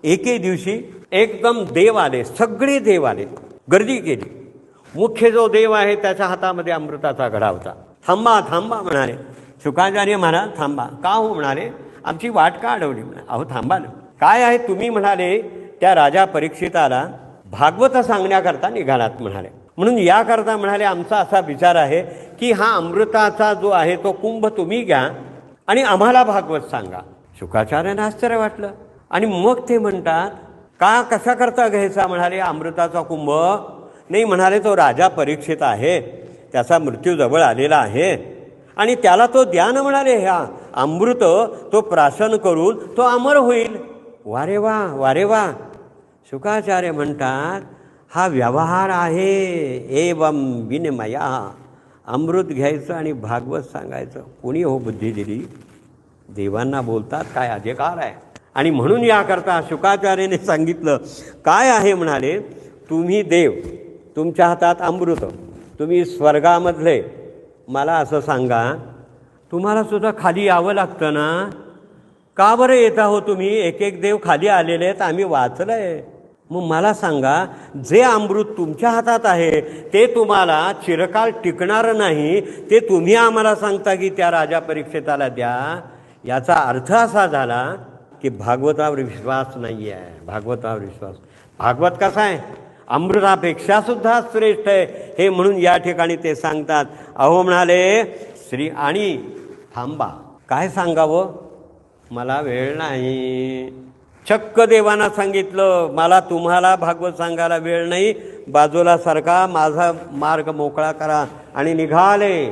एके दिवशी एकदम देव आले, सगळे देव आले, गर्दी केली. मुख्य जो देव आहे त्याच्या हातामध्ये अमृताचा घडा होता. थांबा थांबा म्हणाले. शुकाचार्य महाराज थांबा. का हो म्हणाले, आमची वाट का अडवली म्हणाले. अहो थांबा ना, काय आहे तुम्ही म्हणाले त्या राजा परीक्षिताला भागवत सांगण्याकरता निघालात म्हणाले. म्हणून याकरता म्हणाले आमचा असा विचार आहे की हा अमृताचा जो आहे तो कुंभ तुम्ही घ्या आणि आम्हाला भागवत सांगा. शुकाचार्यांना आश्चर्य वाटलं आणि मग ते म्हणतात का कशा करता घ्यायचा म्हणाले अमृताचा कुंभ. नाही म्हणाले तो राजा परीक्षित आहे, त्याचा मृत्यू जवळ आलेला आहे आणि त्याला तो द्या ना म्हणाले. ह्या अमृत तो प्राशन करून तो अमर होईल. वारे वा वारे वा. शुकाचार्य म्हणतात हा व्यवहार आहे. एवं विनिमया. अमृत घ्यायचं आणि भागवत सांगायचं. कोणी हो बुद्धी दिली. देवांना बोलतात काय अधिकार आहे. आणि म्हणून याकरता शुकाचार्याने सांगितलं काय आहे म्हणाले, तुम्ही देव, तुमच्या हातात अमृत, तुम्ही स्वर्गामधले, मला असं सांगा तुम्हाला सुद्धा खाली यावं लागतं ना. का बरं येता हो तुम्ही. एक एक देव खाली आलेले आहेत, आम्ही वाचलं आहे. मग मला सांगा जे अमृत तुमच्या हातात आहे ते तुम्हाला चिरकाल टिकणार नाही, ते तुम्ही आम्हाला सांगता की त्या राजा परीक्षिताला द्या. याचा अर्थ असा झाला की भागवतावर विश्वास नाही आहे. भागवतावर विश्वास. भागवत कसा आहे, अमृतापेक्षा सुद्धा श्रेष्ठ आहे. हे म्हणून या ठिकाणी ते सांगतात. अहो म्हणाले श्री आणि थांबा. काय सांगावं, मला वेळ नाही. चक्क देवांना सांगितलं मला तुम्हाला भागवत सांगायला वेळ नाही, बाजूला सरका, माझा मार्ग मोकळा करा. आणि निघाले.